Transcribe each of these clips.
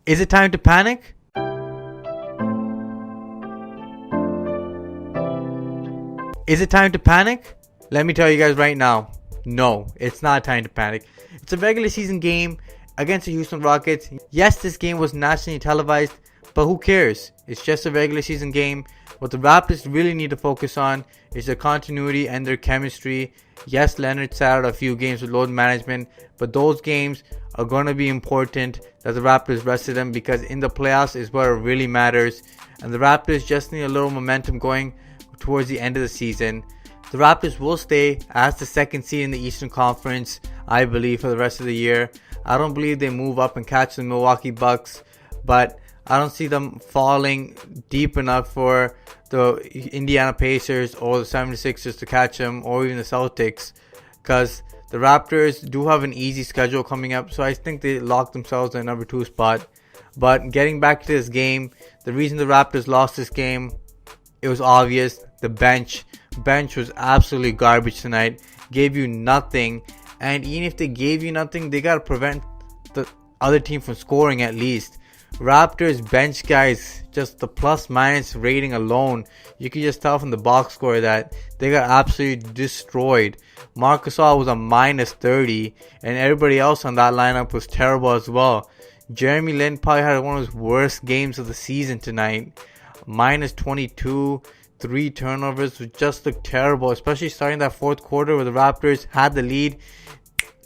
Is it time to panic? Is it time to panic? Let me tell you guys right now, no, it's not time to panic. It's a regular season game against the Houston Rockets. Yes, this game was nationally televised, but who cares? It's just a regular season game. What the Raptors really need to focus on is their continuity and their chemistry. Yes, Leonard sat out a few games with load management, but those games are going to be important that the Raptors rested them, because in the playoffs is where it really matters. And the Raptors just need a little momentum going towards the end of the season. The Raptors will stay as the second seed in the Eastern Conference, I believe, for the rest of the year. I don't believe they move up and catch the Milwaukee Bucks, but I don't see them falling deep enough for the Indiana Pacers or the 76ers to catch them, or even the Celtics, because the Raptors do have an easy schedule coming up, so I think they lock themselves in the number 2 spot. But getting back to this game, the reason the Raptors lost this game, it was obvious. The bench was absolutely garbage tonight. Gave you nothing, and even if they gave you nothing, they gotta prevent the other team from scoring at least. Raptors bench guys, just the plus minus rating alone, you can just tell from the box score that they got absolutely destroyed. Marc Gasol was a minus 30, and everybody else on that lineup was terrible as well. Jeremy Lin probably had one of his worst games of the season tonight. Minus 22, 3 turnovers, which just looked terrible, especially starting that fourth quarter where the Raptors had the lead,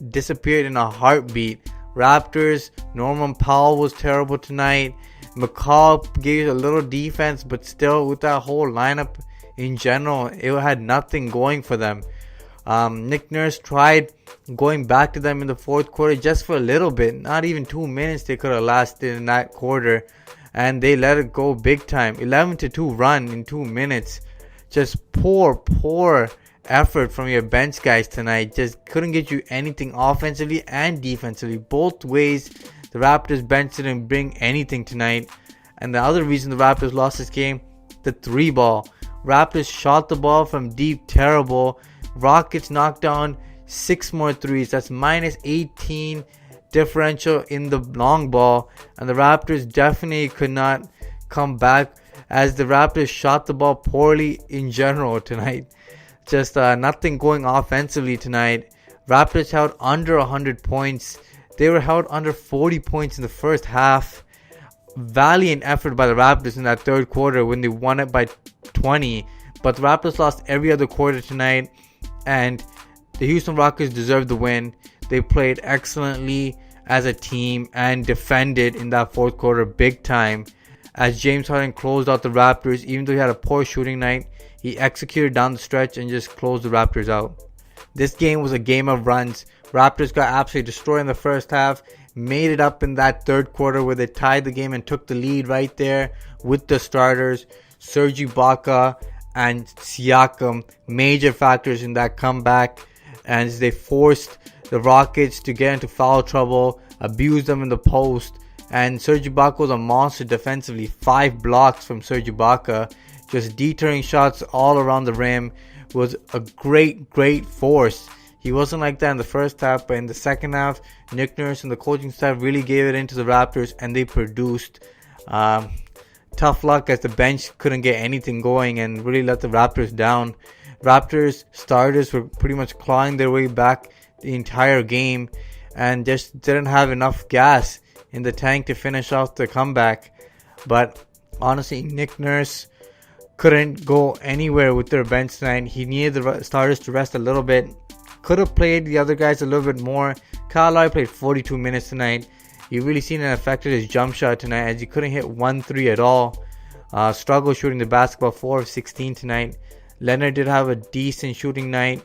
disappeared in a heartbeat. Raptors, Norman Powell was terrible tonight. McCall gave a little defense, but still with that whole lineup in general, it had nothing going for them. Nick Nurse tried going back to them in the fourth quarter just for a little bit. Not even 2 minutes they could have lasted in that quarter, and they let it go big time. 11-2 run in 2 minutes. Just poor effort from your bench guys tonight. Just couldn't get you anything offensively and defensively. Both ways, the Raptors bench didn't bring anything tonight. And the other reason the Raptors lost this game, the 3 ball. Raptors shot the ball from deep, terrible. Rockets knocked down 6 more threes. That's minus 18 differential in the long ball. And the Raptors definitely could not come back, as the Raptors shot the ball poorly in general tonight. Just nothing going offensively tonight. Raptors held under 100 points. They were held under 40 points in the first half. Valiant effort by the Raptors in that third quarter when they won it by 20. But the Raptors lost every other quarter tonight, and the Houston Rockets deserved the win. They played excellently as a team and defended in that fourth quarter big time. As James Harden closed out the Raptors, even though he had a poor shooting night, he executed down the stretch and just closed the Raptors out. This game was a game of runs. Raptors got absolutely destroyed in the first half, made it up in that third quarter where they tied the game and took the lead right there with the starters. Serge Ibaka and Siakam, major factors in that comeback, and they forced the Rockets to get into foul trouble, abused them in the post, and Serge Ibaka was a monster defensively. 5 blocks from Serge Ibaka, just deterring shots all around the rim. Was a great force. He wasn't like that in the first half, but in the second half, Nick Nurse and the coaching staff really gave it into the Raptors, and they produced. Tough luck as the bench couldn't get anything going and really let the Raptors down. Raptors starters were pretty much clawing their way back the entire game and just didn't have enough gas in the tank to finish off the comeback. But honestly, Nick Nurse couldn't go anywhere with their bench tonight. He needed the starters to rest a little bit. Could have played the other guys a little bit more. Kyle Lowry played 42 minutes tonight. You really seen it affected his jump shot tonight, as he couldn't hit 1-3 at all. Struggled shooting the basketball, 4 of 16 tonight. Leonard did have a decent shooting night.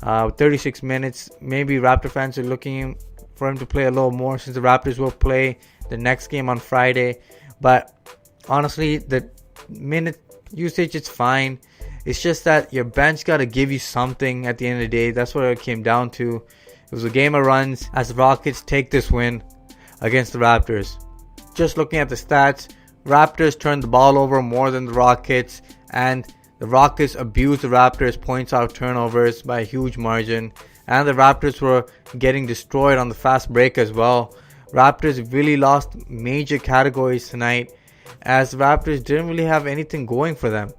36 minutes. Maybe Raptor fans are looking for him to play a little more, since the Raptors will play the next game on Friday. But honestly, the minute usage, it's fine. It's just that your bench got to give you something at the end of the day. That's what it came down to. It was a game of runs as the Rockets take this win against the Raptors. Just looking at the stats, Raptors turned the ball over more than the Rockets, and the Rockets abused the Raptors' points out of turnovers by a huge margin, and the Raptors were getting destroyed on the fast break as well. Raptors really lost major categories tonight, as Raptors didn't really have anything going for them.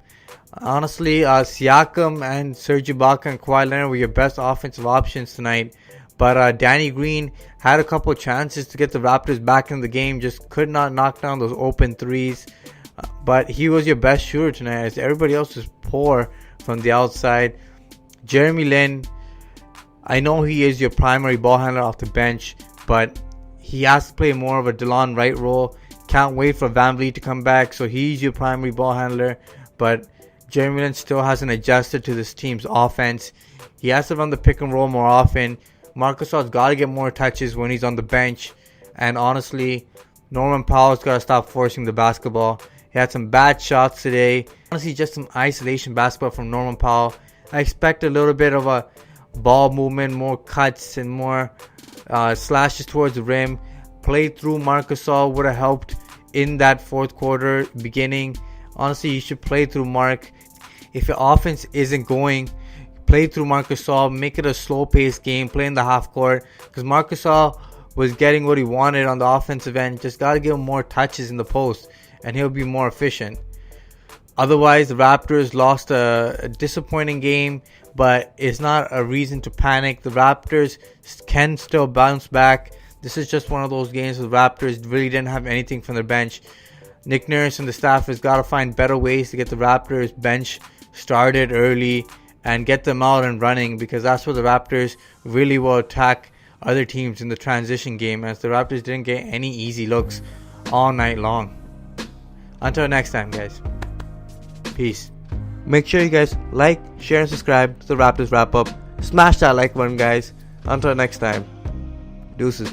Honestly, Siakam and Serge Ibaka and Kawhi Leonard were your best offensive options tonight. But Danny Green had a couple chances to get the Raptors back in the game, just could not knock down those open threes. But he was your best shooter tonight, as everybody else was poor from the outside. Jeremy Lin, I know he is your primary ball handler off the bench, but he has to play more of a DeLon Wright role. Can't wait for VanVleet to come back, so he's your primary ball handler. But Jeremy Lin still hasn't adjusted to this team's offense. He has to run the pick and roll more often. Marc Gasol's got to get more touches when he's on the bench. And honestly, Norman Powell's got to stop forcing the basketball. He had some bad shots today. Honestly, just some isolation basketball from Norman Powell. I expect a little bit of a ball movement, more cuts, and more slashes towards the rim. Play through Marc Gasol would have helped in that fourth quarter beginning. Honestly, you should play through Marc. If your offense isn't going, play through Marc Gasol. Make it a slow-paced game. Play in the half court. Because Marc Gasol was getting what he wanted on the offensive end. Just got to give him more touches in the post, and he'll be more efficient. Otherwise, the Raptors lost a disappointing game, but it's not a reason to panic. The Raptors can still bounce back. This is just one of those games where the Raptors really didn't have anything from their bench. Nick Nurse and the staff has got to find better ways to get the Raptors bench started early and get them out and running, because that's where the Raptors really will attack other teams in the transition game, as the Raptors didn't get any easy looks all night long. Until next time, guys. Peace. Make sure you guys like, share, and subscribe to the Raptors Wrap Up. Smash that like button, guys. Until next time. Deuces.